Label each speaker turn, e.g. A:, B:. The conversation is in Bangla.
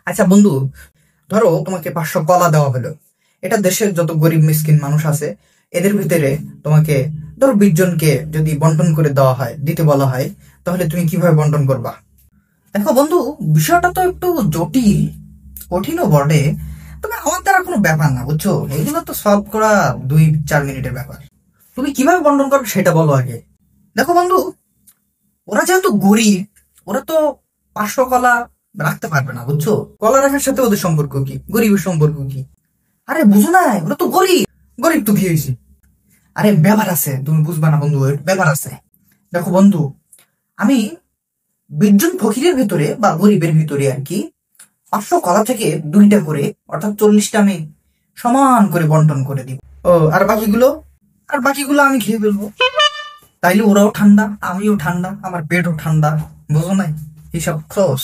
A: আচ্ছা বন্ধু, ধরো তোমাকে 500 কলা দেওয়া হলো। এটা দেশের যত গরিব মিসকিন মানুষ আছে এদের ভিতরে তোমাকে ধরো 20 জনকে যদি বন্টন করে দেওয়া হয়, দিতে বলা হয়, তাহলে তুমি কিভাবে বন্টন করবা? দেখো বন্ধু, বিষয়টা তো একটু জটিল, কঠিনও বটে। তবে আমার দ্বারা কোনো ব্যাপার না, বুঝছো? এগুলো তো সলভ করা 2-4 মিনিটের ব্যাপার। তুমি কিভাবে বন্টন করবে সেটা বলো আগে। দেখো বন্ধু, ওরা যেহেতু গরিব, ওরা তো 500 কলা রাখতে পারবে না, বুঝছো? কলা রাখার সাথে ওদের সম্পর্ক কি, গরিবের সম্পর্ক কি? আরে বুঝো না, ওরা তো গরিব। গরিব তো কি হয়েছে? আরে ব্যাপার আছে, তুমি বুঝবা না বন্ধু, এর ব্যাপার আছে। দেখো বন্ধু, আমি 20 জন ফকিরের ভিতরে বা গরিবের ভিতরে আর কি 500 কলা থেকে 2টা করে, অর্থাৎ 40টা আমি সমান করে বন্টন করে দিব। ও, আর বাকিগুলো আমি খেয়ে ফেলবো। তাইলে ওরাও ঠান্ডা, আমিও ঠান্ডা, আমার পেটও ঠান্ডা। বুঝো নাই? হিসাব ক্লোজ।